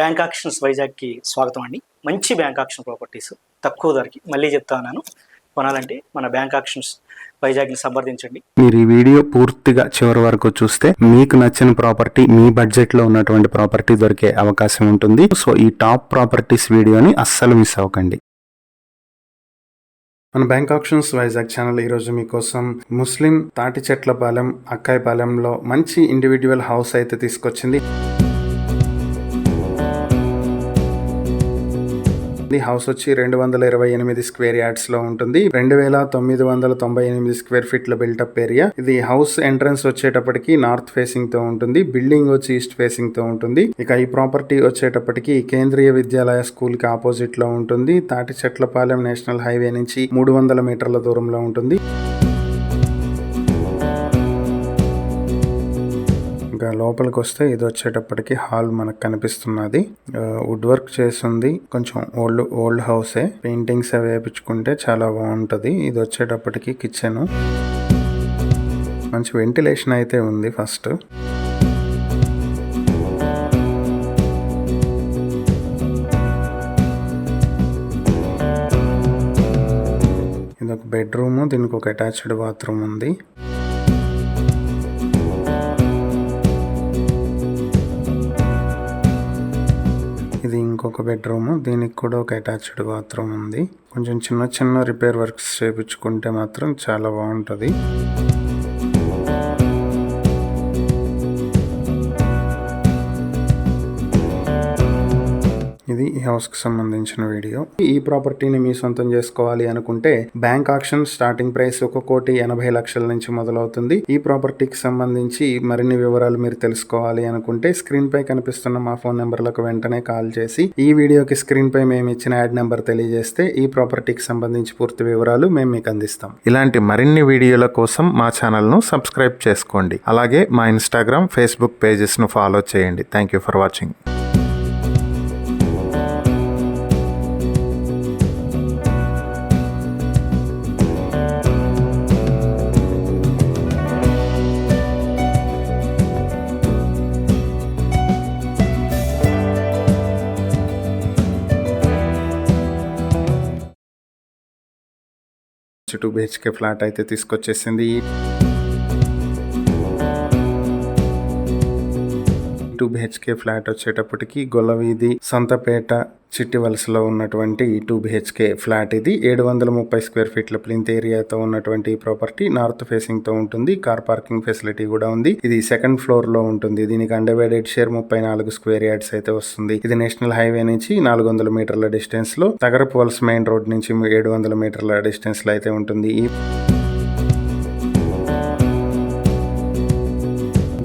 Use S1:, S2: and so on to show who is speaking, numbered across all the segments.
S1: Bank actions వైజాగ్కి స్వాగతం అండి. మంచి బ్యాంక్ ఆక్షన్ ప్రాపర్టీస్ తక్కువ ధరకి మళ్ళీ చెప్తా ఉన్నాను. కొనాలంటే మన బ్యాంక్ ఆక్షన్స్ వైజాగ్ని సంప్రదించండి.
S2: మీరు ఈ వీడియో పూర్తిగా చివరి వరకు చూస్తే మీకు నచ్చిన ప్రాపర్టీ మీ బడ్జెట్ లో ఉన్నటువంటి ప్రాపర్టీ దొరికే అవకాశం ఉంటుంది. సో ఈ టాప్ ప్రాపర్టీస్ వీడియోని అస్సలు మిస్ అవ్వకండి. మన బ్యాంక్ ఆక్షన్స్ వైజాగ్ ఛానల్ ఈరోజు మీకోసం ముస్లిం తాటిచెట్లపాలెం అక్కాయిపాలెంలో మంచి ఇండివిడ్యువల్ హౌస్ అయితే తీసుకొచ్చింది. హౌస్ వచ్చి 228 స్క్వేర్ యార్డ్స్ లో ఉంటుంది. 2998 స్క్వేర్ ఫీట్ల బిల్టప్ ఏరియా. ఇది హౌస్ ఎంట్రన్స్ వచ్చేటప్పటికి నార్త్ ఫేసింగ్ తో ఉంటుంది. బిల్డింగ్ వచ్చి ఈస్ట్ ఫేసింగ్ తో ఉంటుంది. ఇక ఈ ప్రాపర్టీ వచ్చేటప్పటికి కేంద్రీయ విద్యాలయ స్కూల్ కి ఆపోజిట్ లో ఉంటుంది. తాటిచెట్లపాలెం నేషనల్ హైవే నుంచి 300 మీటర్ల దూరంలో ఉంటుంది. లోపలికి వస్తే ఇది వచ్చేటప్పటికి హాల్ మనకు కనిపిస్తున్నది. వుడ్ వర్క్ చేస్తుంది. కొంచెం ఓల్డ్ హౌసే. పెయింటింగ్స్ అవి వేయించుకుంటే చాలా బాగుంటది. ఇది వచ్చేటప్పటికి కిచెన్. మంచి వెంటిలేషన్ అయితే ఉంది. ఫస్ట్ ఇది ఒక బెడ్రూమ్. దీనికి ఒక అటాచ్డ్ బాత్రూమ్ ఉంది. ఇది ఇంకొక బెడ్రూమ్. దీనికి కూడా ఒక అటాచ్డ్ బాత్రూమ్ ఉంది. కొంచెం చిన్న రిపేర్ వర్క్స్ చేయించుకుంటే మాత్రం చాలా బాగుంటుంది. ఇది ఈ హౌస్ కి సంబంధించిన వీడియో. ఈ ప్రాపర్టీని మీ సొంతం చేసుకోవాలి అనుకుంటే బ్యాంక్ ఆక్షన్ స్టార్టింగ్ ప్రైస్ 1,80,00,000 నుంచి మొదలవుతుంది. ఈ ప్రాపర్టీకి సంబంధించి మరిన్ని వివరాలు మీరు తెలుసుకోవాలి అనుకుంటే స్క్రీన్ పై కనిపిస్తున్న మా ఫోన్ నెంబర్లకు వెంటనే కాల్ చేసి ఈ వీడియోకి స్క్రీన్ పై మేము ఇచ్చిన యాడ్ నెంబర్ తెలియజేస్తే ఈ ప్రాపర్టీకి సంబంధించి పూర్తి వివరాలు మేము మీకు అందిస్తాం. ఇలాంటి మరిన్ని వీడియోల కోసం మా ఛానల్ ను సబ్స్క్రైబ్ చేసుకోండి. అలాగే మా ఇన్స్టాగ్రామ్, ఫేస్బుక్ పేజెస్ ను ఫాలో చేయండి. Thank you for watching. Two BHK flat అయితే తీసుకొచ్చేసింది. 2 బిహెచ్కే ఫ్లాట్ వచ్చేటప్పటికి గొల్లవీధి, సంతపేట, చిట్టివలసలో ఉన్నటువంటి 2 బిహెచ్కే ఫ్లాట్. ఇది 730 స్క్వేర్ ఫీట్ల ప్లింత్ ఏరియాతో ఉన్నటువంటి ప్రాపర్టీ. నార్త్ ఫేసింగ్ తో ఉంటుంది. కార్ పార్కింగ్ ఫెసిలిటీ కూడా ఉంది. ఇది సెకండ్ ఫ్లోర్ లో ఉంటుంది. దీనికి అన్డివైడెడ్ షేర్ 34 స్క్వేర్ యార్డ్స్ అయితే వస్తుంది. ఇది నేషనల్ హైవే నుంచి 400 మీటర్ల డిస్టెన్స్ లో, తగరపు వలస మెయిన్ రోడ్ నుంచి 700 మీటర్ల డిస్టెన్స్ లో అయితే ఉంటుంది. ఈ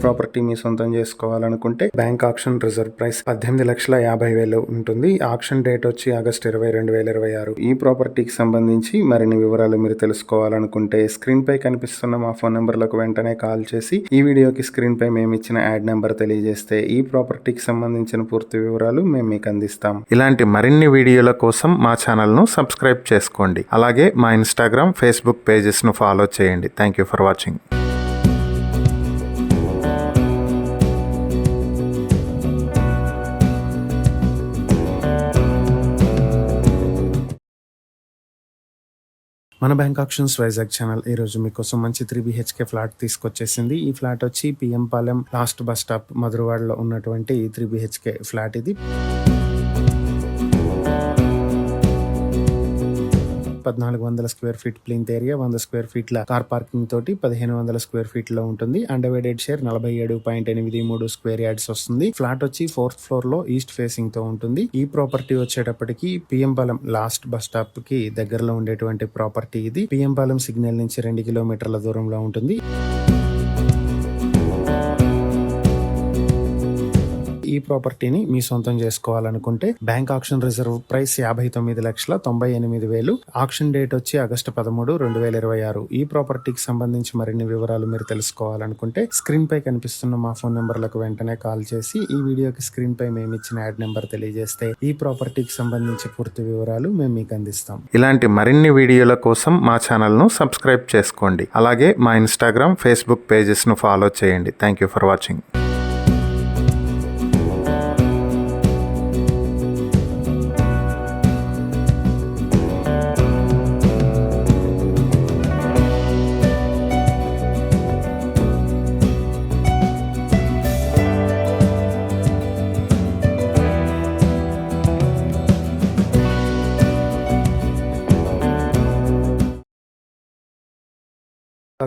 S2: ప్రాపర్టీ మీ సొంతం చేసుకోవాలనుకుంటే బ్యాంక్ ఆక్షన్ రిజర్వ్ ప్రైస్ 18,50,000 ఉంటుంది. ఆక్షన్ డేట్ వచ్చి ఆగస్ట్ 20, 2026. ఈ ప్రాపర్టీకి సంబంధించి మరిన్ని వివరాలు మీరు తెలుసుకోవాలనుకుంటే స్క్రీన్ పై కనిపిస్తున్న మా ఫోన్ నెంబర్లకు వెంటనే కాల్ చేసి ఈ వీడియోకి స్క్రీన్ పై మేము ఇచ్చిన యాడ్ నెంబర్ తెలియజేస్తే ఈ ప్రాపర్టీకి సంబంధించిన పూర్తి వివరాలు మేము మీకు అందిస్తాం. ఇలాంటి మరిన్ని వీడియోల కోసం మా ఛానల్ ను సబ్స్క్రైబ్ చేసుకోండి. అలాగే మా ఇన్స్టాగ్రామ్, ఫేస్బుక్ పేజెస్ ను ఫాలో చేయండి. Thank you for watching. మన బ్యాంక్ ఆక్షన్స్ వైజాగ్ ఛానల్ ఈ రోజు మీకోసం మంచి 3 బిహెచ్కే ఫ్లాట్ తీసుకొచ్చేసింది. ఈ ఫ్లాట్ వచ్చి PM Palem last bus stop మధురవాడలో ఉన్నటువంటి 3 బిహెచ్కే ఫ్లాట్. ఇది 1,400 square feet plinth area, 100 square ఫీట్ల కార్ పార్కింగ్ తోటి 1,500 స్క్వేర్ ఫీట్ లో ఉంటుంది. అన్డివైడెడ్ షేర్ 47.83 స్క్వేర్ యార్డ్స్ వస్తుంది. ఫ్లాట్ వచ్చి 4th ఫ్లోర్ లో ఈస్ట్ ఫేసింగ్ తో ఉంటుంది. ఈ ప్రాపర్టీ వచ్చేటప్పటికి PM Palem last bus stop కి దగ్గరలో ఉండేటువంటి ప్రాపర్టీ. ఇది పిఎం పాలెం సిగ్నల్ నుంచి 2 కిలోమీటర్ల దూరంలో ఉంటుంది. ఈ ప్రాపర్టీని మీ సొంతం చేసుకోవాలనుకుంటే bank auction reserve price 59,98,000. Auction date వచ్చి ఆగస్టు 13, 2026. ఈ ప్రాపర్టీకి సంబంధించి మరిన్ని వివరాలు మీరు తెలుసుకోవాలనుకుంటే స్క్రీన్ పై కనిపిస్తున్న మా ఫోన్ నెంబర్లకు వెంటనే కాల్ చేసి ఈ వీడియోకి స్క్రీన్ పై మేము ఇచ్చిన యాడ్ నెంబర్ తెలియజేస్తే ఈ ప్రాపర్టీకి సంబంధించి పూర్తి వివరాలు మేము మీకు అందిస్తాం. ఇలాంటి మరిన్ని వీడియోల కోసం మా ఛానల్ ను సబ్స్క్రైబ్ చేసుకోండి. అలాగే మా ఇన్స్టాగ్రామ్, ఫేస్బుక్ పేజెస్ ను ఫాలో చేయండి. Thank you for watching.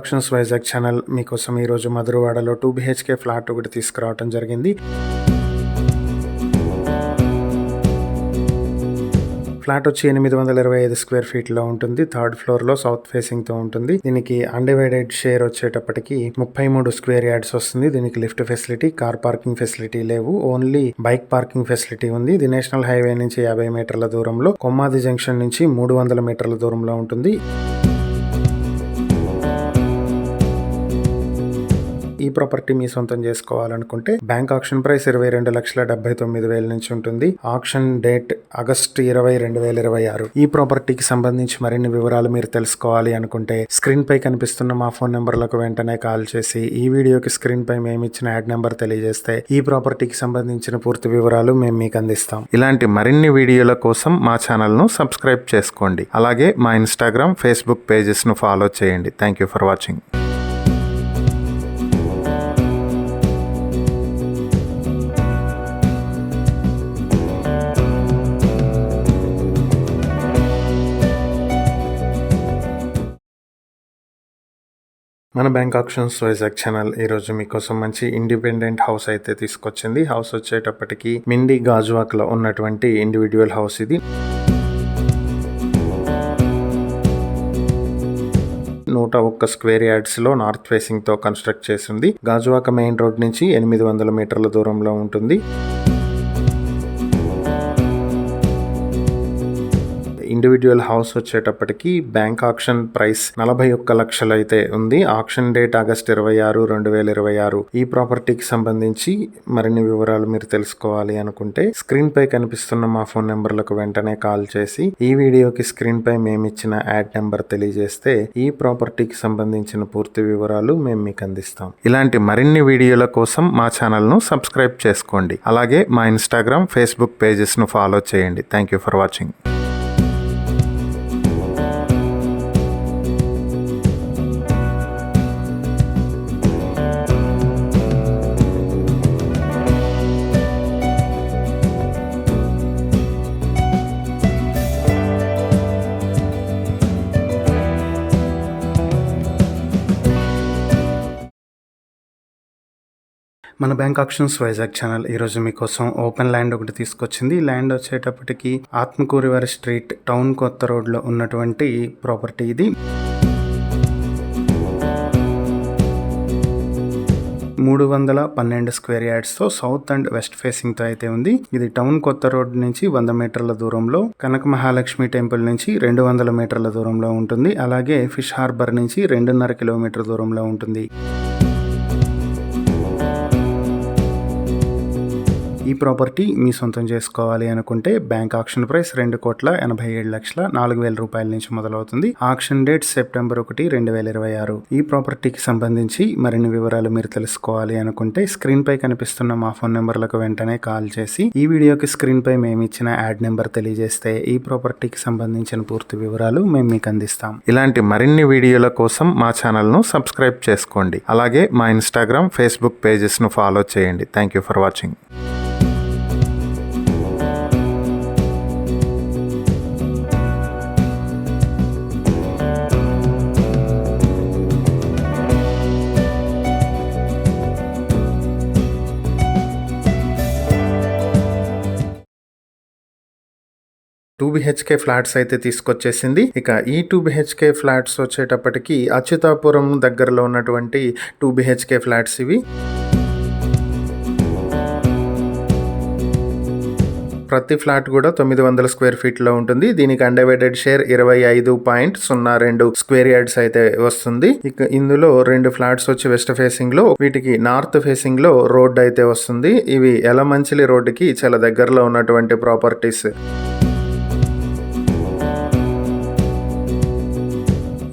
S2: Actions Vizag channel మీకోసం ఈరోజు మధురవాడలో 2 BHK ఫ్లాట్ ఒకటి తీసుకురావడం జరిగింది. ఫ్లాట్ వచ్చి 825 స్క్వేర్ ఫీట్లో ఉంటుంది. 3rd ఫ్లోర్లో సౌత్ ఫేసింగ్తో ఉంటుంది. దీనికి అన్డివైడెడ్ షేర్ వచ్చేటప్పటికి 33 స్క్వేర్ యార్డ్స్ వస్తుంది. దీనికి lift facility, car parking facility లేవు. ఓన్లీ బైక్ పార్కింగ్ ఫెసిలిటీ ఉంది. ఇది నేషనల్ హైవే నుంచి 50 మీటర్ల దూరంలో, కొమ్మాది జంక్షన్ నుంచి 300 మీటర్ల దూరంలో ఉంటుంది. ఈ ప్రాపర్టీ మీ సొంతం చేసుకోవాలనుకుంటే బ్యాంక్ ఆక్షన్ ప్రైస్ 22,79,000 నుంచి ఉంటుంది. Auction date August 20, 2026. ఈ ప్రాపర్టీకి సంబంధించి మరిన్ని వివరాలు మీరు తెలుసుకోవాలి అనుకుంటే స్క్రీన్ పై కనిపిస్తున్న మా ఫోన్ నెంబర్లకు వెంటనే కాల్ చేసి ఈ వీడియోకి స్క్రీన్ పై మేము ఇచ్చిన యాడ్ నెంబర్ తెలియజేస్తే ఈ ప్రాపర్టీకి సంబంధించిన పూర్తి వివరాలు మేము మీకు అందిస్తాం. ఇలాంటి మరిన్ని వీడియోల కోసం మా ఛానల్ ను సబ్స్క్రైబ్ చేసుకోండి. అలాగే మా ఇన్స్టాగ్రామ్, ఫేస్బుక్ పేజెస్ ను ఫాలో చేయండి. Thank you for watching. మన బ్యాంక్ ఆక్షన్స్ వైజాగ్ ఛానల్ ఈరోజు మీకోసం మంచి ఇండిపెండెంట్ హౌస్ అయితే తీసుకొచ్చింది. హౌస్ వచ్చేటప్పటికి మిండి గాజువాక్లో ఉన్నటువంటి ఇండివిడ్యువల్ హౌస్ ఇది. 101 స్క్వేర్ యార్డ్స్లో నార్త్ ఫేసింగ్తో కన్స్ట్రక్ట్ చేసింది. గాజువాక మెయిన్ రోడ్ నుంచి 800 మీటర్ల దూరంలో ఉంటుంది. ఇండివిడ్యువల్ హౌస్ వచ్చేటప్పటికి బ్యాంక్ ఆక్షన్ ప్రైస్ 41 లక్షలు అయితే ఉంది. Auction date August 26, 2026. ఈ ప్రాపర్టీకి సంబంధించి మరిన్ని వివరాలు మీరు తెలుసుకోవాలి అనుకుంటే స్క్రీన్ పై కనిపిస్తున్న మా ఫోన్ నెంబర్లకు వెంటనే కాల్ చేసి ఈ వీడియోకి స్క్రీన్ పై మేమిచ్చిన యాడ్ నెంబర్ తెలియజేస్తే ఈ ప్రాపర్టీకి సంబంధించిన పూర్తి వివరాలు మేము మీకు అందిస్తాం. ఇలాంటి మరిన్ని వీడియోల కోసం మా ఛానల్ ను సబ్స్క్రైబ్ చేసుకోండి. అలాగే మా ఇన్స్టాగ్రామ్, ఫేస్బుక్ పేజెస్ ను ఫాలో చేయండి. Thank you for watching. మన బ్యాంక్ ఆక్షన్స్ వైజాగ్ ఛానల్ ఈరోజు మీకోసం ఓపెన్ ల్యాండ్ ఒకటి తీసుకొచ్చింది. ల్యాండ్ వచ్చేటప్పటికి ఆత్మకూరివారి స్ట్రీట్, టౌన్ కొత్త రోడ్లో ఉన్నటువంటి ప్రాపర్టీ ఇది. 312 స్క్వేర్ యార్డ్స్తో సౌత్ అండ్ వెస్ట్ ఫేసింగ్తో అయితే ఉంది. ఇది టౌన్ కొత్త రోడ్ నుంచి 100 మీటర్ల దూరంలో, కనక మహాలక్ష్మి టెంపుల్ నుంచి 200 మీటర్ల దూరంలో ఉంటుంది. అలాగే ఫిష్ హార్బర్ నుంచి 2.5 కిలోమీటర్ దూరంలో ఉంటుంది. ఈ ప్రాపర్టీ మీ సొంతం చేసుకోవాలి అనుకుంటే బ్యాంక్ ఆక్షన్ ప్రైస్ 2,87,04,000 రూపాయల నుంచి మొదలవుతుంది. Auction date September 1, 2026. ఈ ప్రాపర్టీకి సంబంధించి మరిన్ని వివరాలు మీరు తెలుసుకోవాలి అనుకుంటే స్క్రీన్ పై కనిపిస్తున్న మా ఫోన్ నెంబర్లకు వెంటనే కాల్ చేసి ఈ వీడియోకి స్క్రీన్ పై మేము ఇచ్చిన యాడ్ నెంబర్ తెలియజేస్తే ఈ ప్రాపర్టీకి సంబంధించిన పూర్తి వివరాలు మేము మీకు అందిస్తాం. ఇలాంటి మరిన్ని వీడియోల కోసం మా ఛానల్ ను సబ్స్క్రైబ్ చేసుకోండి. అలాగే మా ఇన్స్టాగ్రామ్, ఫేస్బుక్ పేజెస్ ను ఫాలో చేయండి. Thank you for watching. Two BHK flats అయితే తీసుకొచ్చేసింది. ఇక ఈ 2 BHK ఫ్లాట్స్ వచ్చేటప్పటికి అచ్యుతాపురం దగ్గరలో ఉన్నటువంటి 2 BHK ఫ్లాట్స్ ఇవి. ప్రతి ఫ్లాట్ కూడా 900 స్క్వేర్ ఫీట్లో ఉంటుంది. దీనికి అన్డివైడెడ్ షేర్ 25.02 స్క్వేర్ యార్డ్స్ అయితే వస్తుంది. ఇక ఇందులో 2 ఫ్లాట్స్ వచ్చి వెస్ట్ ఫేసింగ్ లో, వీటికి నార్త్ ఫేసింగ్ లో రోడ్ అయితే వస్తుంది. ఇవి ఎలమంచిలి రోడ్డుకి చాలా దగ్గరలో ఉన్నటువంటి ప్రాపర్టీస్.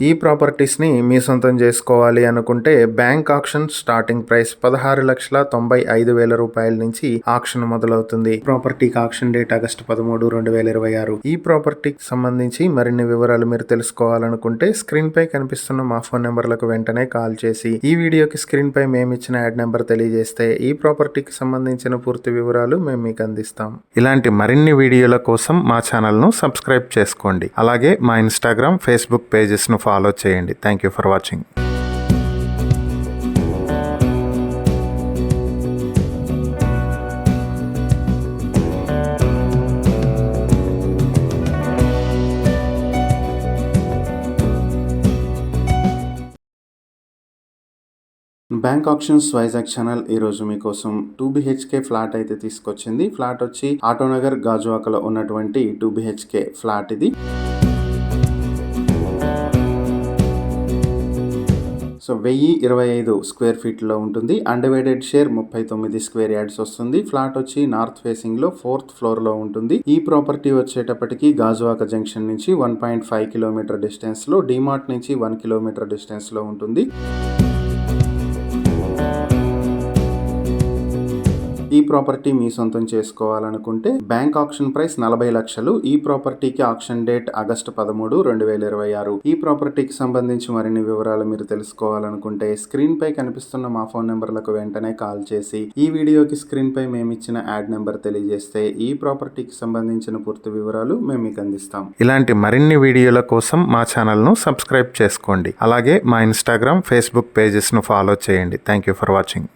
S2: ఈ ప్రాపర్టీస్ని మీ సొంతం చేసుకోవాలి అనుకుంటే బ్యాంక్ ఆక్షన్ స్టార్టింగ్ ప్రైస్ 16,95,000 రూపాయల నుంచి ఆక్షన్ మొదలవుతుంది. ప్రాపర్టీకి ఆక్షన్ డేట్ ఆగస్టు 13, 2026. ఈ ప్రాపర్టీకి సంబంధించి మరిన్ని వివరాలు మీరు తెలుసుకోవాలనుకుంటే స్క్రీన్ పై కనిపిస్తున్న మా ఫోన్ నెంబర్లకు వెంటనే కాల్ చేసి ఈ వీడియోకి స్క్రీన్ పై మేము ఇచ్చిన యాడ్ నెంబర్ తెలియజేస్తే ఈ ప్రాపర్టీకి సంబంధించిన పూర్తి వివరాలు మేము మీకు అందిస్తాం. ఇలాంటి మరిన్ని వీడియోల కోసం మా ఛానల్ ను సబ్స్క్రైబ్ చేసుకోండి. అలాగే మా ఇన్స్టాగ్రామ్, ఫేస్బుక్ పేజెస్ ను ఫాలో చేయండి. Thank you for watching. Bank options Vizag channel ఈ రోజు మీకోసం 2 BHK ఫ్లాట్ అయితే తీసుకొచ్చింది. ఫ్లాట్ వచ్చి ఆటోనగర్ గాజువాకలో ఉన్నటువంటి 2 BHK ఫ్లాట్ ఇది. సో 1025 స్క్వేర్ ఫీట్లో ఉంటుంది. అన్డివైడెడ్ షేర్ 39 స్క్వేర్ యార్డ్స్ వస్తుంది. ఫ్లాట్ వచ్చి నార్త్ ఫేసింగ్ లో 4th ఫ్లోర్ లో ఉంటుంది. ఈ ప్రాపర్టీ వచ్చేటప్పటికి గాజువాక జంక్షన్ నుంచి 1.5 కిలోమీటర్ డిస్టెన్స్ లో, డిమార్ట్ నుంచి 1 కిలోమీటర్ డిస్టెన్స్ లో ఉంటుంది. ఈ ప్రాపర్టీ మీ సొంతం చేసుకోవాలనుకుంటే బ్యాంక్ ఆక్షన్ ప్రైస్ 40 లక్షలు. ఈ ప్రాపర్టీకి ఆక్షన్ డేట్ ఆగస్టు 13, 2026. ఈ ప్రాపర్టీకి సంబంధించి మరిన్ని వివరాలు మీరు తెలుసుకోవాలనుకుంటే స్క్రీన్ పై కనిపిస్తున్న మా ఫోన్ నెంబర్లకు వెంటనే కాల్ చేసి ఈ వీడియోకి స్క్రీన్ పై మేము ఇచ్చిన యాడ్ నెంబర్ తెలియజేస్తే ఈ ప్రాపర్టీకి సంబంధించిన పూర్తి వివరాలు మేము మీకు అందిస్తాం. ఇలాంటి మరిన్ని వీడియోల కోసం మా ఛానల్ ను సబ్స్క్రైబ్ చేసుకోండి. అలాగే మా ఇన్స్టాగ్రామ్, ఫేస్బుక్ పేజెస్ ను ఫాలో చేయండి. Thank you for watching.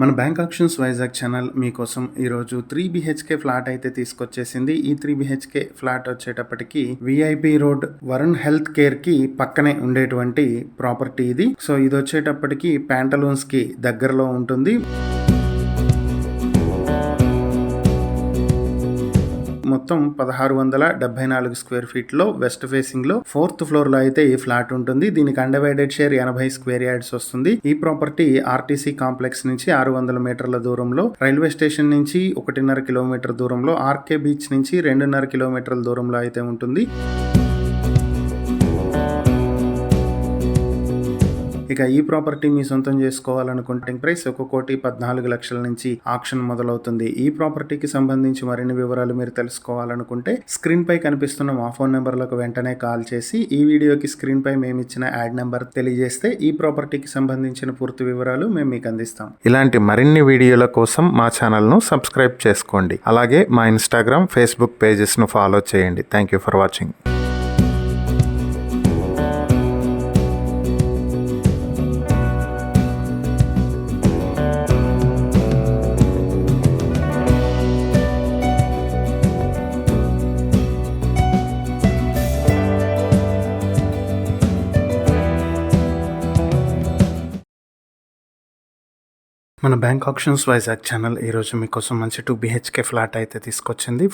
S2: మన బ్యాంక్ ఆప్షన్స్ వైజాగ్ ఛానల్ మీకోసం ఈరోజు 3 BHK ఫ్లాట్ అయితే తీసుకొచ్చేసింది. ఈ 3 BHK ఫ్లాట్ వచ్చేటప్పటికి VIP road Varun health care కి పక్కనే ఉండేటువంటి ప్రాపర్టీ ఇది. సో ఇది వచ్చేటప్పటికి ప్యాంటలూన్స్ కి దగ్గరలో ఉంటుంది. మొత్తం 1674 స్క్వేర్ ఫీట్ లో వెస్ట్ ఫేసింగ్ లో 4th ఫ్లోర్ లో అయితే ఈ ఫ్లాట్ ఉంటుంది. దీనికి అన్డివైడెడ్ షేర్ 80 స్క్వేర్ యార్డ్స్ వస్తుంది. ఈ ప్రాపర్టీ ఆర్టీసీ కాంప్లెక్స్ నుంచి 600 మీటర్ల దూరంలో, రైల్వే స్టేషన్ నుంచి 1.5 కిలోమీటర్ దూరంలో, ఆర్కే బీచ్ నుంచి 2.5 కిలోమీటర్ల దూరంలో అయితే ఉంటుంది. ఇక ఈ ప్రాపర్టీ మీ సొంతం చేసుకోవాలనుకుంటే ప్రైస్ 1,14 లక్షల నుంచి ఆక్షన్ మొదలవుతుంది. ఈ ప్రాపర్టీకి సంబంధించి మరిన్ని వివరాలు మీరు తెలుసుకోవాలనుకుంటే స్క్రీన్ పై కనిపిస్తున్న మా ఫోన్ నెంబర్లకు వెంటనే కాల్ చేసి ఈ వీడియోకి స్క్రీన్ పై మేము ఇచ్చిన యాడ్ నెంబర్ తెలియజేస్తే ఈ ప్రాపర్టీకి సంబంధించిన పూర్తి వివరాలు మేము మీకు అందిస్తాం. ఇలాంటి మరిన్ని వీడియోల కోసం మా ఛానల్ ను సబ్స్క్రైబ్ చేసుకోండి. అలాగే మా ఇన్స్టాగ్రామ్, ఫేస్బుక్ పేజెస్ ను ఫాలో చేయండి. Thank you for watching. మన బ్యాంక్ ఆప్షన్స్ వైజాగ్ ఛానల్ ఈరోజు మీకోసం మంచి 2 BHK ఫ్లాట్ అయితే తీసుకొచ్చింది.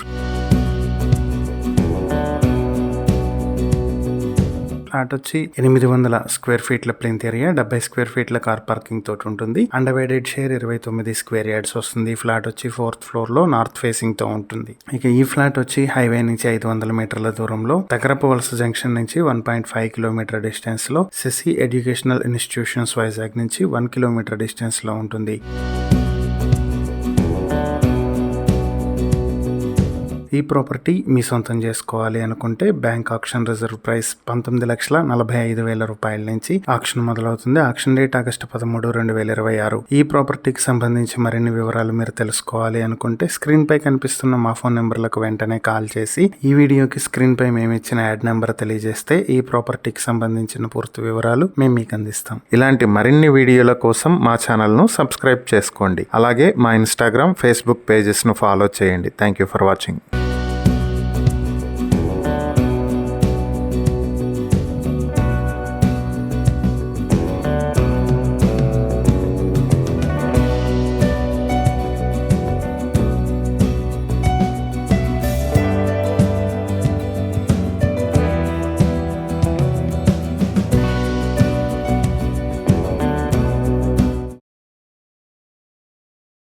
S2: ఫ్లాట్ వచ్చి 800 స్క్వేర్ ఫీట్ల ప్లెంత్ ఏరియా, 70 స్క్వేర్ ఫీట్ల కార్ పార్కింగ్ తోటి ఉంటుంది. అన్డివైడెడ్ షేర్ 29 స్క్వేర్ యార్డ్స్ వస్తుంది. ఫ్లాట్ వచ్చి 4th ఫ్లోర్ లో నార్త్ ఫేసింగ్ తో ఉంటుంది. ఇక ఈ ఫ్లాట్ వచ్చి హైవే నుంచి 500 మీటర్ల దూరంలో, దగ్గరపు వలస జంక్షన్ నుంచి 1.5 కిలోమీటర్ డిస్టెన్స్ లో, శశి ఎడ్యుకేషనల్ ఇన్స్టిట్యూషన్స్ వైజాగ్ నుంచి 1 కిలోమీటర్ డిస్టెన్స్ లో ఉంటుంది. ఈ ప్రాపర్టీ మీ సొంతం చేసుకోవాలి అనుకుంటే బ్యాంక్ ఆక్షన్ రిజర్వ్ ప్రైస్ 19,45,000 రూపాయల నుంచి ఆక్షన్ మొదలవుతుంది. Auction date August 13, 2026. ఈ ప్రాపర్టీకి సంబంధించి మరిన్ని వివరాలు మీరు తెలుసుకోవాలి అనుకుంటే స్క్రీన్ పై కనిపిస్తున్న మా ఫోన్ నెంబర్లకు వెంటనే కాల్ చేసి ఈ వీడియోకి స్క్రీన్ పై మేము ఇచ్చిన యాడ్ నెంబర్ తెలియజేస్తే ఈ ప్రాపర్టీకి సంబంధించిన పూర్తి వివరాలు మేము మీకు అందిస్తాం. ఇలాంటి మరిన్ని వీడియోల కోసం మా ఛానల్ ను సబ్స్క్రైబ్ చేసుకోండి. అలాగే మా ఇన్స్టాగ్రామ్, ఫేస్బుక్ పేజెస్ ను ఫాలో చేయండి. Thank you for watching.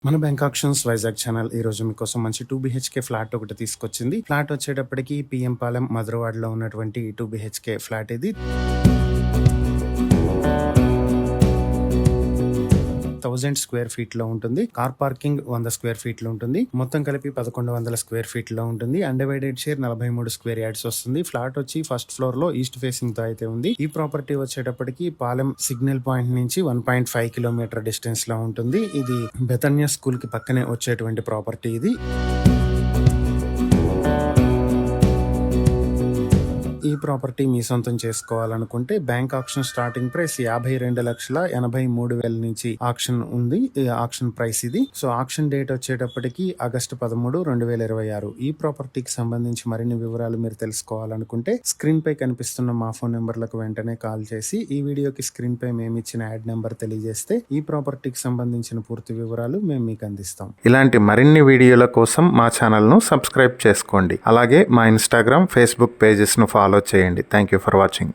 S2: మన బ్యాంక్ ఆప్షన్స్ వైజాగ్ ఛానల్ ఈ రోజు మీకోసం మంచి 2 BHK ఫ్లాట్ ఒకటి తీసుకొచ్చింది. ఫ్లాట్ వచ్చేటప్పటికి పిఎం పాలెం మధురవాడలో ఉన్నటువంటి 2 BHK ఫ్లాట్ ఇది. 1000 స్క్వేర్ ఫీట్ లో ఉంటుంది. కార్ పార్కింగ్ 100 స్క్వేర్ ఫీట్ లో ఉంటుంది. మొత్తం కలిపి 1100 స్క్వేర్ ఫీట్ లో ఉంటుంది. అన్డివైడెడ్ షేర్ 43 స్క్వేర్ యార్డ్స్ వస్తుంది. ఫ్లాట్ వచ్చి ఫస్ట్ ఫ్లోర్ లో ఈస్ట్ ఫేసింగ్ తో అయితే ఉంది. ఈ ప్రాపర్టీ వచ్చేటప్పటికి పాలెం సిగ్నల్ పాయింట్ నుంచి 1.5 కిలోమీటర్ డిస్టెన్స్ లో ఉంటుంది. ఇది బెతన్యా స్కూల్ కి పక్కనే వచ్చేటువంటి ప్రాపర్టీ ఇది. ఈ ప్రాపర్టీ మీ సొంతం చేసుకోవాలనుకుంటే బ్యాంక్ ఆక్షన్ స్టార్టింగ్ ప్రైస్ 52,83,000 నుంచి ఆక్షన్ ఉంది. ఆక్షన్ ప్రైస్ ఇది. సో ఆక్షన్ డేట్ వచ్చేటప్పటికి ఆగస్టు 13, 2026. ఈ ప్రాపర్టీకి సంబంధించి మరిన్ని వివరాలు మీరు తెలుసుకోవాలనుకుంటే స్క్రీన్ పై కనిపిస్తున్న మా ఫోన్ నెంబర్లకు వెంటనే కాల్ చేసి ఈ వీడియోకి స్క్రీన్ పై మేము ఇచ్చిన యాడ్ నెంబర్ తెలియజేస్తే ఈ ప్రాపర్టీకి సంబంధించిన పూర్తి వివరాలు మేము మీకు అందిస్తాం. ఇలాంటి మరిన్ని వీడియోల కోసం మా ఛానల్ ను సబ్స్క్రైబ్ చేసుకోండి. అలాగే మా ఇన్స్టాగ్రామ్, ఫేస్బుక్ పేజెస్ ను ఫాలో చేయండి. Thank you for watching.